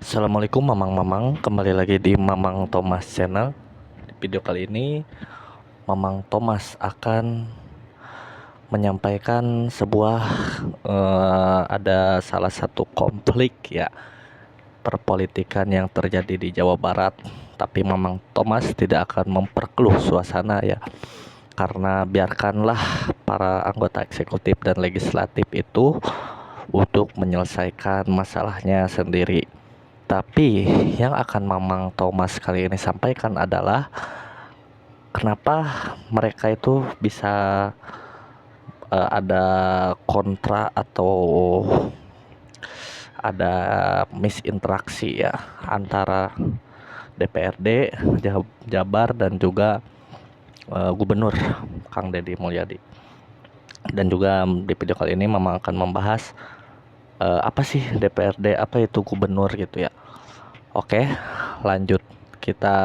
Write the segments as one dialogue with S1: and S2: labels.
S1: Assalamualaikum Mamang-Mamang, kembali lagi di Mamang Thomas Channel. Di video kali ini Mamang Thomas akan menyampaikan sebuah ada salah satu konflik ya perpolitikan yang terjadi di Jawa Barat. Tapi Mamang Thomas tidak akan memperkeruh suasana ya, karena biarkanlah para anggota eksekutif dan legislatif itu untuk menyelesaikan masalahnya sendiri. Tapi yang akan Mamang Thomas kali ini sampaikan adalah kenapa mereka itu bisa ada kontra atau ada misinteraksi ya antara DPRD Jabar dan juga Gubernur Kang Deddy Mulyadi. Dan juga di video kali ini Mamang akan membahas apa sih DPRD, apa itu gubernur gitu ya. Oke, lanjut kita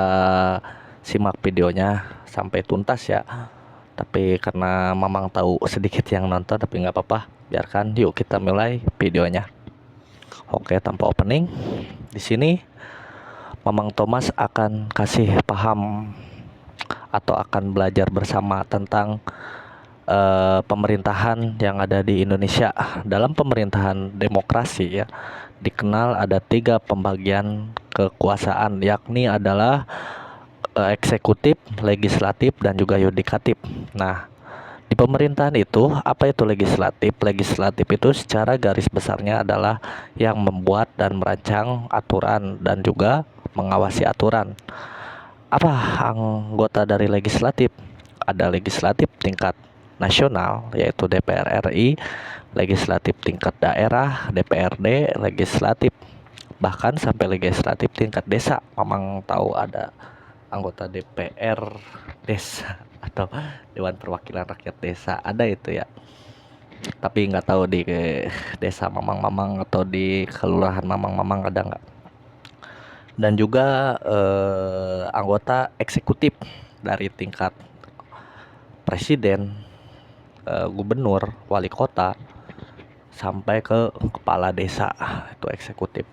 S1: simak videonya sampai tuntas ya. Tapi karena Mamang tahu sedikit yang nonton, tapi nggak apa-apa, biarkan. Yuk kita mulai videonya. Oke, tanpa opening, di sini Mamang Thomas akan kasih paham atau akan belajar bersama tentang pemerintahan yang ada di Indonesia. Dalam pemerintahan demokrasi ya, dikenal ada 3 pembagian kekuasaan, yakni adalah eksekutif, legislatif, dan juga yudikatif. Nah, di pemerintahan itu, apa itu legislatif? Legislatif itu secara garis besarnya adalah yang membuat dan merancang aturan dan juga mengawasi aturan. Apa anggota dari legislatif? Ada legislatif tingkat nasional yaitu DPR RI, legislatif tingkat daerah DPRD, legislatif bahkan sampai legislatif tingkat desa. Memang tahu ada anggota DPR desa atau Dewan Perwakilan Rakyat Desa, ada itu ya. Tapi nggak tahu di desa Mamang-Mamang atau di kelurahan Mamang-Mamang ada nggak. Dan juga anggota eksekutif dari tingkat presiden, gubernur, wali kota, sampai ke kepala desa, itu eksekutif.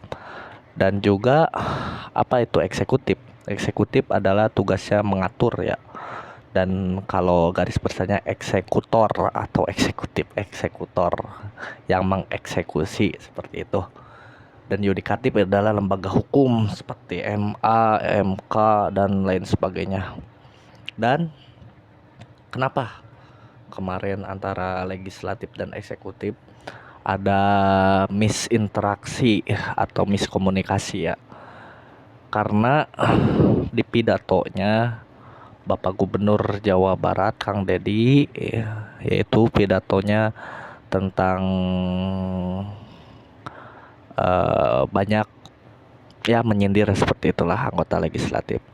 S1: Dan juga apa itu eksekutif? Eksekutif adalah tugasnya mengatur ya. Dan kalau garis besarnya eksekutor atau eksekutor yang mengeksekusi, seperti itu. Dan yudikatif adalah lembaga hukum seperti MA, MK, dan lain sebagainya. Dan kenapa kemarin antara legislatif dan eksekutif ada misinteraksi atau miskomunikasi ya? Karena di pidatonya Bapak Gubernur Jawa Barat Kang Deddy, yaitu pidatonya tentang banyak ya menyindir, seperti itulah anggota legislatif.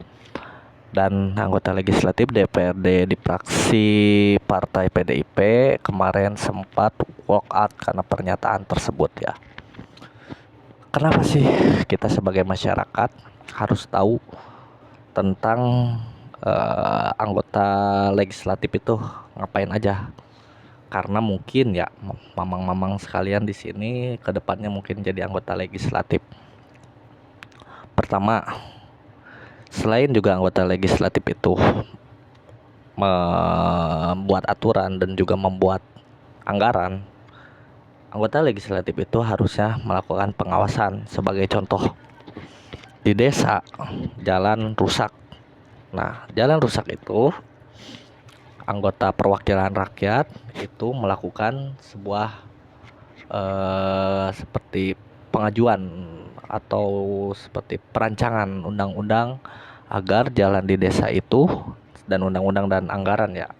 S1: Dan anggota legislatif DPRD di fraksi Partai PDIP kemarin sempat walk out karena pernyataan tersebut ya. Kenapa sih kita sebagai masyarakat harus tahu tentang anggota legislatif itu ngapain aja? Karena mungkin ya mamang-mamang sekalian di sini kedepannya mungkin jadi anggota legislatif. Pertama, selain juga anggota legislatif itu membuat aturan dan juga membuat anggaran, anggota legislatif itu harusnya melakukan pengawasan. Sebagai contoh, di desa jalan rusak. Nah, jalan rusak itu anggota perwakilan rakyat itu melakukan sebuah seperti pengajuan atau seperti perancangan undang-undang agar jalan di desa itu, dan undang-undang dan anggaran ya,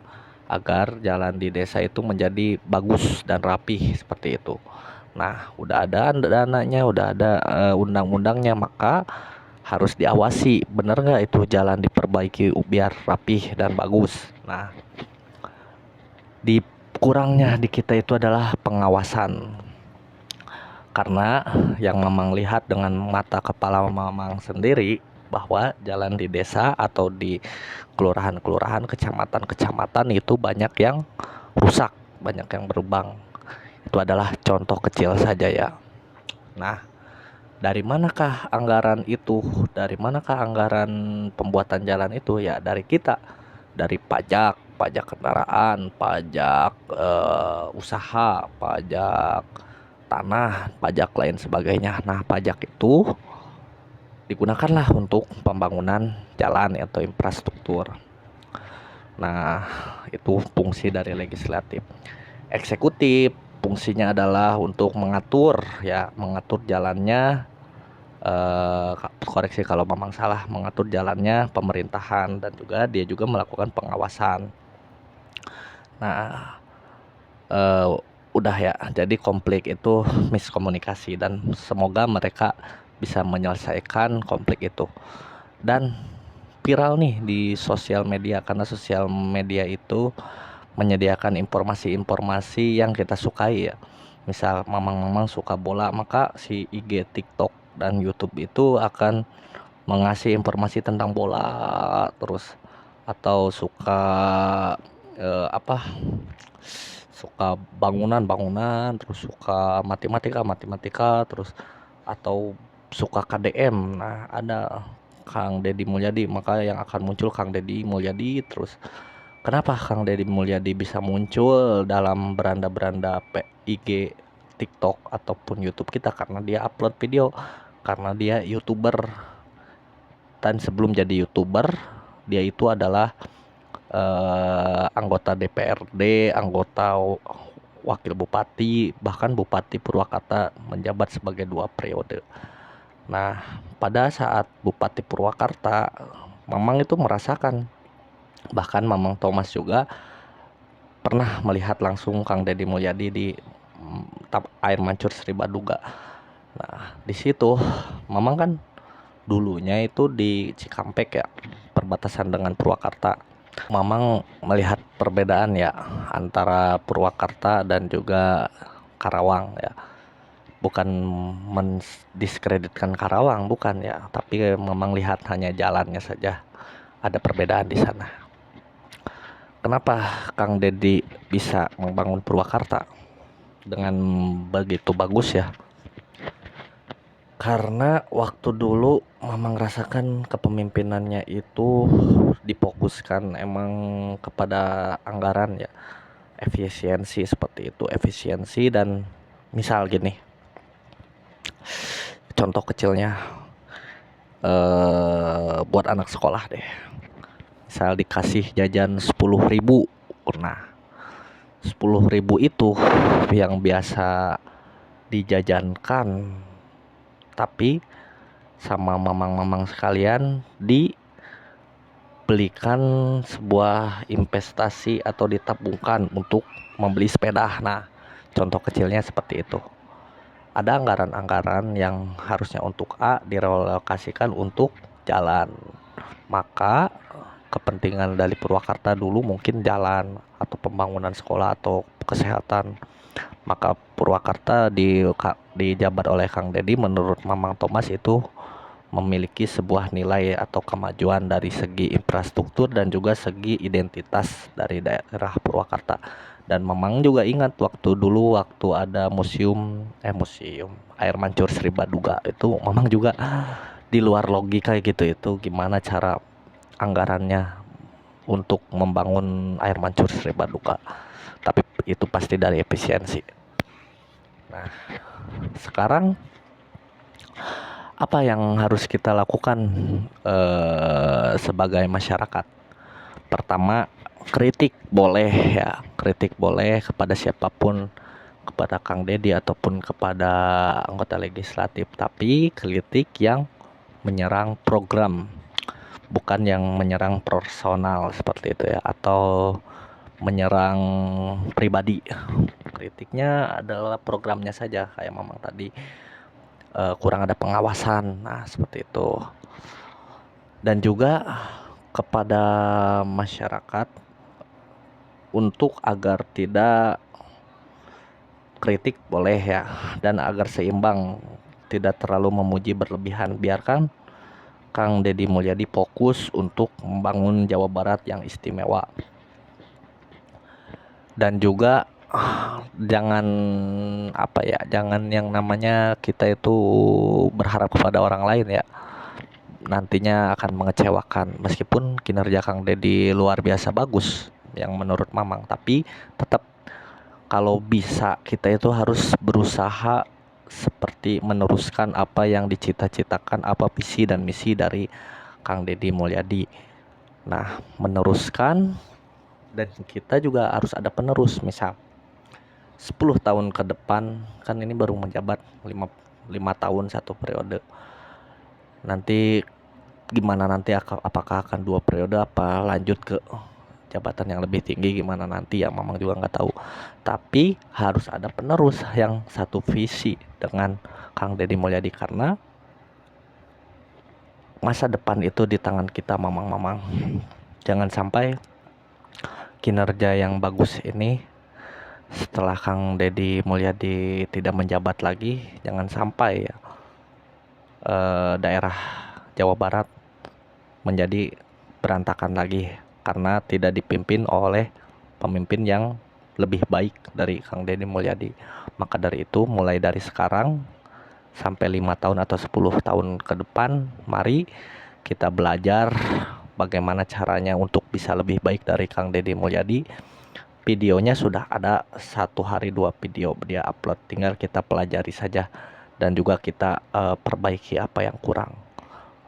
S1: agar jalan di desa itu menjadi bagus dan rapih, seperti itu. Nah, udah ada dananya, udah ada undang-undangnya, maka harus diawasi bener nggak itu jalan diperbaiki biar rapih dan bagus. Nah, di kurangnya di kita itu adalah pengawasan, karena yang Mamang lihat dengan mata kepala Mamang sendiri bahwa jalan di desa atau di kelurahan-kelurahan, kecamatan-kecamatan itu banyak yang rusak, banyak yang berlubang. Itu adalah contoh kecil saja ya. Nah, Dari manakah anggaran itu? Dari manakah anggaran pembuatan jalan itu? Ya dari kita, dari pajak, pajak kendaraan, pajak usaha, pajak tanah, pajak lain sebagainya. Nah, pajak itu digunakanlah untuk pembangunan jalan atau infrastruktur. Nah, itu fungsi dari legislatif. Eksekutif fungsinya adalah untuk mengatur, ya, mengatur jalannya, koreksi kalau memang salah, mengatur jalannya pemerintahan, dan juga dia juga melakukan pengawasan. Nah, eh, udah ya, jadi konflik itu miskomunikasi, dan semoga mereka bisa menyelesaikan konflik itu. Dan viral nih di sosial media, karena sosial media itu menyediakan informasi-informasi yang kita sukai ya. Misal mamang-mamang suka bola, maka si IG, TikTok, dan YouTube itu akan mengasih informasi tentang bola terus. Atau suka apa, suka bangunan-bangunan, terus suka matematika, terus atau suka KDM. Nah, ada Kang Deddy Mulyadi, maka yang akan muncul Kang Deddy Mulyadi terus. Kenapa Kang Deddy Mulyadi bisa muncul dalam beranda-beranda IG, TikTok ataupun YouTube kita? Karena dia upload video, karena dia YouTuber. Dan sebelum jadi YouTuber, dia itu adalah anggota DPRD, anggota wakil bupati, bahkan Bupati Purwakarta, menjabat sebagai 2 periode. Nah, pada saat Bupati Purwakarta, Mamang itu merasakan, bahkan Mamang Thomas juga pernah melihat langsung Kang Deddy Mulyadi di air mancur Sri Baduga. Nah, di situ Mamang kan dulunya itu di Cikampek ya, perbatasan dengan Purwakarta. Mamang melihat perbedaan ya antara Purwakarta dan juga Karawang ya. Bukan mendiskreditkan Karawang, bukan ya, tapi Mamang lihat hanya jalannya saja. Ada perbedaan di sana. Kenapa Kang Deddy bisa membangun Purwakarta dengan begitu bagus ya? Karena waktu dulu Mamang rasakan kepemimpinannya itu difokuskan emang kepada anggaran ya, efisiensi seperti itu, efisiensi. Dan misal gini, contoh kecilnya, buat anak sekolah deh, misal dikasih jajan 10.000. Nah, 10.000 itu yang biasa dijajankan, tapi sama mamang-mamang sekalian dibelikan sebuah investasi atau ditabungkan untuk membeli sepeda. Nah, contoh kecilnya seperti itu. Ada anggaran-anggaran yang harusnya untuk A direlokasikan untuk jalan. Maka kepentingan dari Purwakarta dulu mungkin jalan atau pembangunan sekolah atau kesehatan. Maka Purwakarta dijabat oleh Kang Deddy, menurut Mamang Thomas itu memiliki sebuah nilai atau kemajuan dari segi infrastruktur dan juga segi identitas dari daerah Purwakarta. Dan Mamang juga ingat waktu dulu, waktu ada museum air mancur Sri Baduga itu, Mamang juga di luar logika gitu, itu gimana cara anggarannya untuk membangun air mancur Sri Baduga, tapi itu pasti dari efisiensi. Nah, sekarang apa yang harus kita lakukan sebagai masyarakat? Pertama, kritik boleh ya, kritik boleh kepada siapapun, kepada Kang Deddy ataupun kepada anggota legislatif, tapi kritik yang menyerang program, bukan yang menyerang personal seperti itu ya, atau menyerang pribadi. Kritiknya adalah programnya saja, kayak Mamang tadi, kurang ada pengawasan. Nah, seperti itu. Dan juga kepada masyarakat untuk agar tidak, kritik boleh ya, dan agar seimbang, tidak terlalu memuji berlebihan. Biarkan Kang Deddy Mulyadi fokus untuk membangun Jawa Barat yang istimewa. Dan juga jangan apa ya, jangan yang namanya kita itu berharap kepada orang lain ya, nantinya akan mengecewakan. Meskipun kinerja Kang Deddy luar biasa bagus yang menurut Mamang, tapi tetap kalau bisa kita itu harus berusaha seperti meneruskan apa yang dicita-citakan, apa visi dan misi dari Kang Deddy Mulyadi. Nah, meneruskan, dan kita juga harus ada penerus. Misal 10 tahun ke depan, kan ini baru menjabat 5 tahun satu periode. Nanti gimana, nanti apakah akan 2 periode apa lanjut ke jabatan yang lebih tinggi, gimana nanti ya Mamang juga nggak tahu. Tapi harus ada penerus yang satu visi dengan Kang Deddy Mulyadi, karena masa depan itu di tangan kita Mamang. Jangan sampai kinerja yang bagus ini setelah Kang Deddy Mulyadi tidak menjabat lagi, jangan sampai ya daerah Jawa Barat menjadi berantakan lagi karena tidak dipimpin oleh pemimpin yang lebih baik dari Kang Deddy Mulyadi. Maka dari itu, mulai dari sekarang sampai 5 tahun atau 10 tahun ke depan, mari kita belajar bagaimana caranya untuk bisa lebih baik dari Kang Deddy Mulyadi. Videonya sudah ada, 1 hari 2 video dia upload, tinggal kita pelajari saja dan juga kita perbaiki apa yang kurang.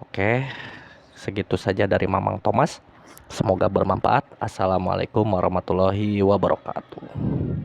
S1: Oke, segitu saja dari Mamang Thomas. Semoga bermanfaat. Assalamualaikum warahmatullahi wabarakatuh.